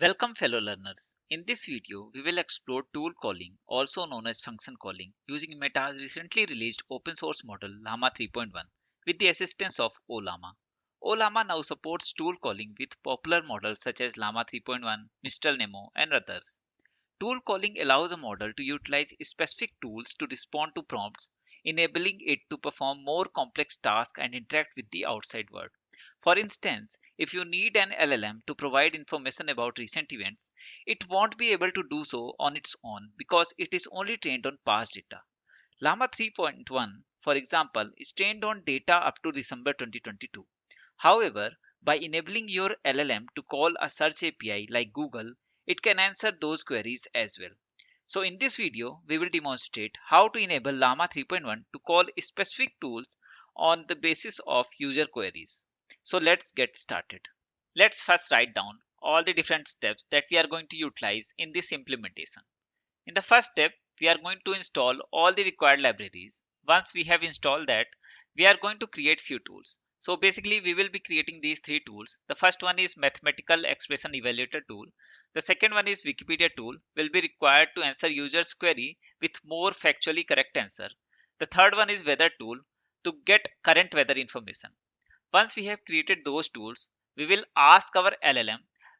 Welcome fellow learners. In this video, we will explore tool calling, also known as function calling, using Meta's recently released open source model Llama 3.1 with the assistance of Ollama. Ollama now supports tool calling with popular models such as Llama 3.1, Mistral Nemo, and others. Tool calling allows a model to utilize specific tools to respond to prompts, enabling it to perform more complex tasks and interact with the outside world. For instance, if you need an LLM to provide information about recent events, it won't be able to do so on its own because it is only trained on past data. Llama 3.1, for example, is trained on data up to December 2022. However, by enabling your LLM to call a search API like Google, it can answer those queries as well. So in this video, we will demonstrate how to enable Llama 3.1 to call specific tools on the basis of user queries. So let's get started. Let's first write down all the different steps that we are going to utilize in this implementation. In the first step, we are going to install all the required libraries. Once we have installed that, we are going to create few tools. So basically, we will be creating these three tools. The first one is Mathematical Expression Evaluator tool. The second one is Wikipedia tool, will be required to answer users' query with more factually correct answer. The third one is Weather tool to get current weather information. Once we have created those tools, we will ask our LLM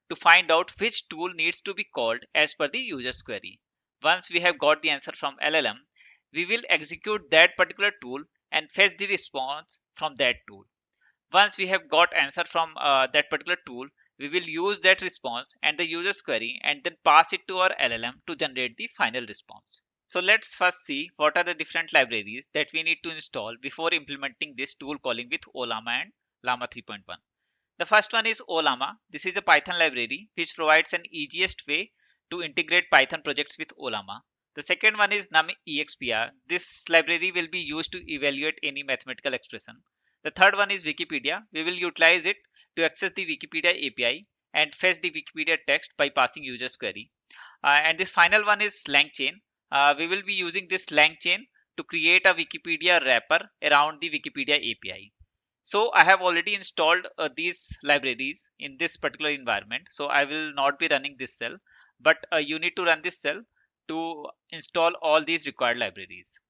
to find out which tool needs to be called as per the user's query. Once we have got the answer from LLM, we will execute that particular tool and fetch the response from that tool. Once we have got answer from that particular tool, we will use that response and the user's query and then pass it to our LLM to generate the final response. So let's first see what are the different libraries that we need to install before implementing this tool calling with Ollama and Llama 3.1. The first one is Ollama. This is a Python library which provides an easiest way to integrate Python projects with Ollama. The second one is NumExpr. This library will be used to evaluate any mathematical expression. The third one is Wikipedia. We will utilize it to access the Wikipedia API and fetch the Wikipedia text by passing user's query. And this final one is Langchain. We will be using this Langchain to create a Wikipedia wrapper around the Wikipedia API. So I have already installed these libraries in this particular environment. So I will not be running this cell, but you need to run this cell to install all these required libraries.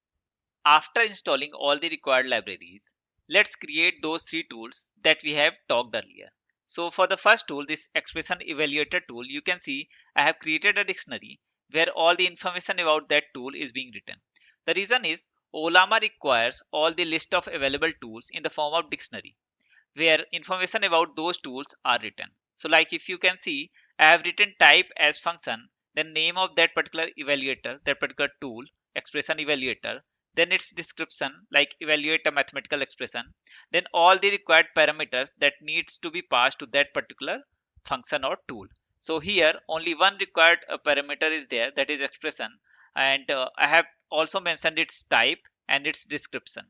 After installing all the required libraries, let's create those three tools that we have talked earlier. So for the first tool, this expression evaluator tool, you can see I have created a dictionary where all the information about that tool is being written. The reason is Ollama requires all the list of available tools in the form of dictionary where information about those tools are written. So like if you can see, I have written type as function, then name of that particular evaluator, that particular tool, expression evaluator, then its description like evaluate a mathematical expression, then all the required parameters that needs to be passed to that particular function or tool. So here only one required parameter is there, that is expression, and I have also mentioned its type and its description.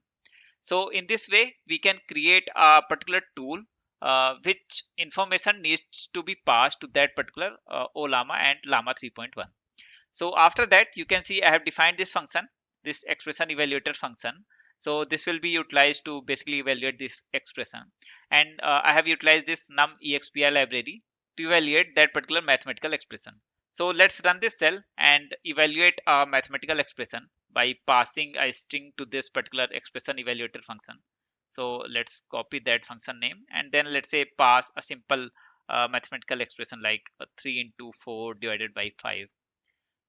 So in this way, we can create a particular tool which information needs to be passed to that particular Ollama and Llama 3.1. So after that, you can see I have defined this function, this expression evaluator function. So this will be utilized to basically evaluate this expression. And I have utilized this NumExpr library to evaluate that particular mathematical expression. So let's run this cell and evaluate a mathematical expression by passing a string to this particular expression evaluator function. So let's copy that function name and then let's say pass a simple mathematical expression like 3 into 4 divided by 5.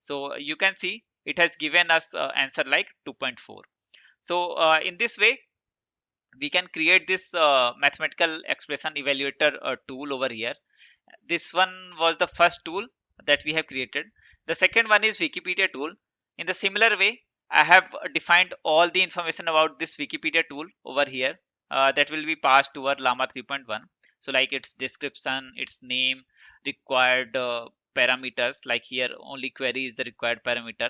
So you can see it has given us answer like 2.4. So in this way, we can create this mathematical expression evaluator tool over here. This one was the first tool that we have created. The second one is Wikipedia tool. In the similar way, I have defined all the information about this Wikipedia tool over here that will be passed to our Llama 3.1. So like its description, its name, required parameters, like here only query is the required parameter.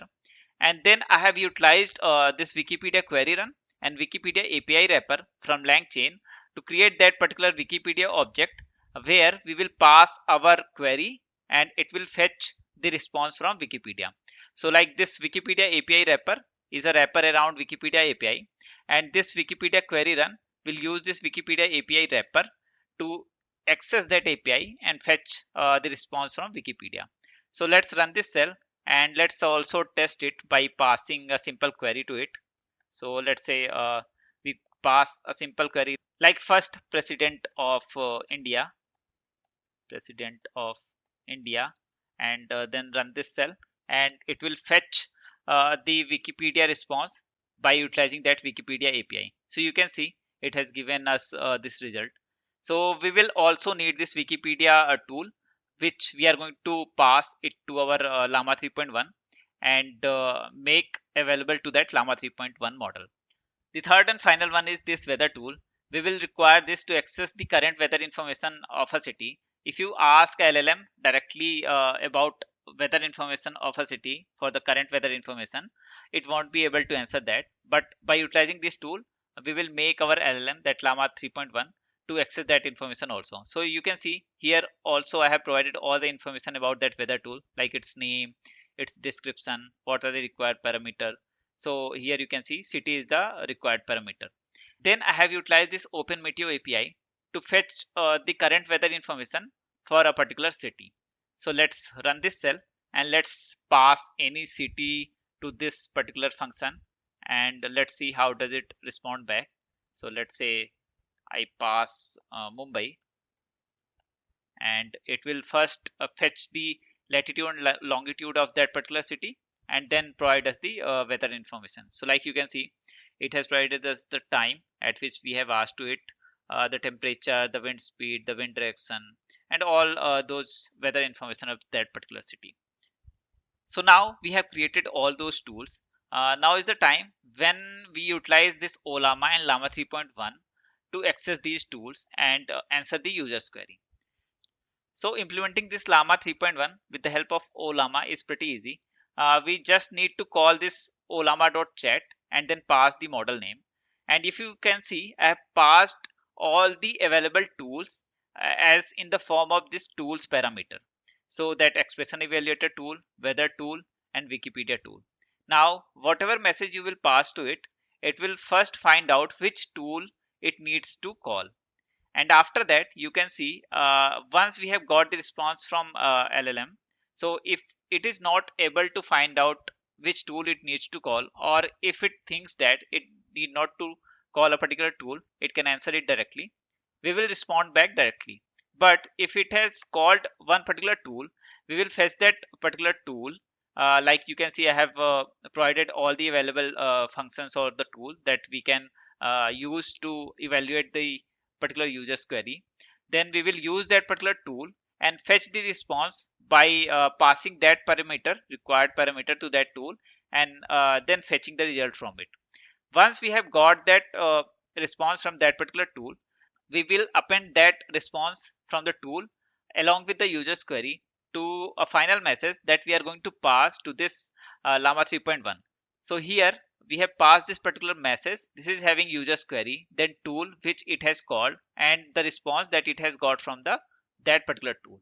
And then I have utilized this Wikipedia query run and Wikipedia API wrapper from Langchain to create that particular Wikipedia object where we will pass our query and it will fetch the response from Wikipedia. So like this Wikipedia API wrapper is a wrapper around Wikipedia API, and this Wikipedia query run will use this Wikipedia API wrapper to access that API and fetch the response from Wikipedia. So let's run this cell and let's also test it by passing a simple query to it. So let's say we pass a simple query like first president of India, and then run this cell, and it will fetch the Wikipedia response by utilizing that Wikipedia API. So you can see it has given us this result. So we will also need this Wikipedia tool, which we are going to pass it to our Llama 3.1 and make available to that Llama 3.1 model. The third and final one is this weather tool. We will require this to access the current weather information of a city. If you ask LLM directly about weather information of a city for the current weather information, it won't be able to answer that. But by utilizing this tool, we will make our LLM, that Llama 3.1, to access that information also. So you can see here also I have provided all the information about that weather tool, like its name, its description, what are the required parameter. So here you can see city is the required parameter. Then I have utilized this OpenMeteo API to fetch the current weather information for a particular city. So let's run this cell and let's pass any city to this particular function, and let's see how does it respond back. So let's say I pass Mumbai, and it will first fetch the latitude and longitude of that particular city and then provide us the weather information. So like you can see, it has provided us the time at which we have asked to it, the temperature, the wind speed, the wind direction, and all those weather information of that particular city. So now we have created all those tools. Now is the time when we utilize this Ollama and Llama 3.1 to access these tools and answer the user's query. So implementing this Llama 3.1 with the help of Ollama is pretty easy. We just need to call this ollama.chat and then pass the model name. And if you can see, I have passed all the available tools as in the form of this tools parameter. So that expression evaluator tool, weather tool, and Wikipedia tool. Now, whatever message you will pass to it, it will first find out which tool it needs to call. And after that you can see once we have got the response from LLM, so if it is not able to find out which tool it needs to call, or if it thinks that it need not to call a particular tool, it can answer it directly. We will respond back directly. But if it has called one particular tool, we will fetch that particular tool. Like you can see, I have provided all the available functions or the tool that we can use to evaluate the particular user's query. Then we will use that particular tool and fetch the response by passing that parameter, required parameter, to that tool, and then fetching the result from it. Once we have got that response from that particular tool, we will append that response from the tool along with the user's query to a final message that we are going to pass to this Llama 3.1. So here we have passed this particular message. This is having user's query, then tool which it has called, and the response that it has got from the that particular tool.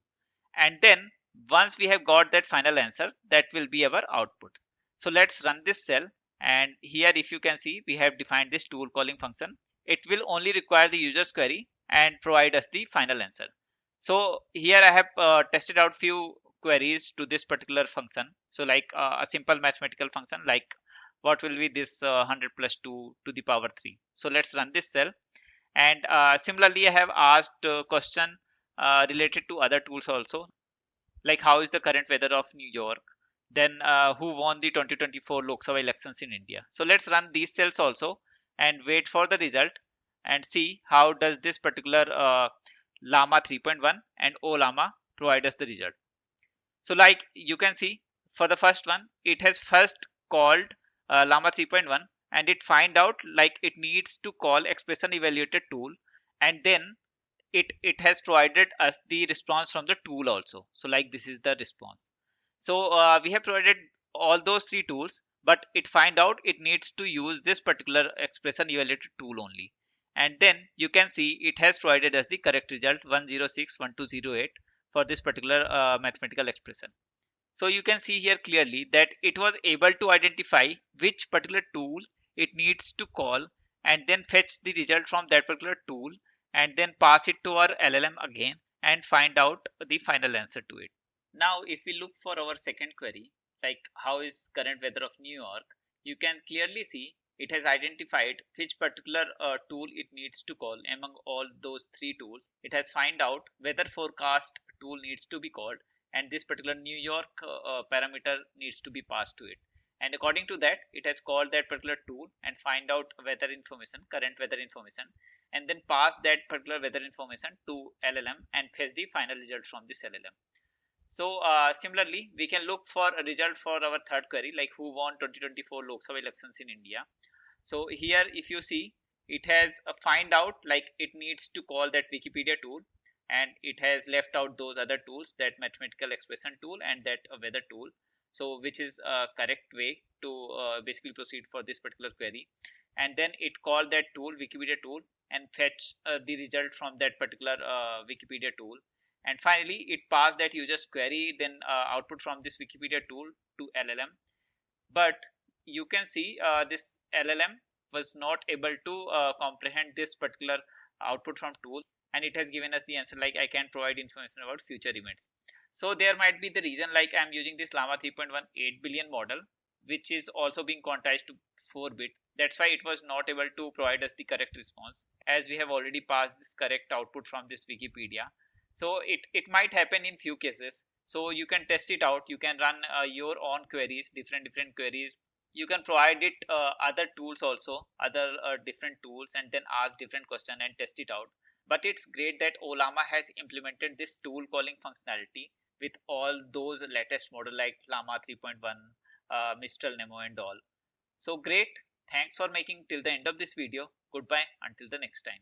And then once we have got that final answer, that will be our output. So let's run this cell, and here if you can see, we have defined this tool calling function. It will only require the user's query and provide us the final answer. So here I have tested out few queries to this particular function. So like a simple mathematical function, like what will be this 100 plus 2 to the power 3. So let's run this cell, and similarly I have asked question related to other tools also, like how is the current weather of New York, then who won the 2024 Lok Sabha elections in India. So let's run these cells also and wait for the result and see how does this particular Llama 3.1 and Ollama provide us the result. So like you can see, for the first one, it has first called Llama 3.1, and it find out like it needs to call expression evaluator tool, and then it has provided us the response from the tool also. So like this is the response. So we have provided all those three tools, but it find out it needs to use this particular expression evaluator tool only. And then you can see it has provided us the correct result 1061208 for this particular mathematical expression. So you can see here clearly that it was able to identify which particular tool it needs to call and then fetch the result from that particular tool and then pass it to our LLM again and find out the final answer to it. Now, if we look for our second query, like how is current weather of New York, you can clearly see it has identified which particular tool it needs to call among all those three tools. It has find out weather forecast tool needs to be called, and this particular New York parameter needs to be passed to it. And according to that, it has called that particular tool and find out weather information, current weather information, and then pass that particular weather information to LLM and fetch the final result from this LLM. So similarly, we can look for a result for our third query, like who won 2024 Lok Sabha elections in India. So here, if you see, it has find out like it needs to call that Wikipedia tool, and it has left out those other tools, that mathematical expression tool and that weather tool. So which is a correct way to basically proceed for this particular query. And then it called that tool, Wikipedia tool, and fetch the result from that particular Wikipedia tool. And finally, it passed that user's query, then output from this Wikipedia tool to LLM. But you can see this LLM was not able to comprehend this particular output from tool, and it has given us the answer like I can provide information about future events. So there might be the reason, like I'm using this Llama 3.1 8 billion model, which is also being quantized to 4-bit. That's why it was not able to provide us the correct response, as we have already passed this correct output from this Wikipedia. So it might happen in few cases. So you can test it out. You can run your own queries, different queries. You can provide it other tools also, other different tools, and then ask different question and test it out. But it's great that Ollama has implemented this tool calling functionality with all those latest model like Llama 3.1, Mistral, Nemo, and all. So great. Thanks for making till the end of this video. Goodbye until the next time.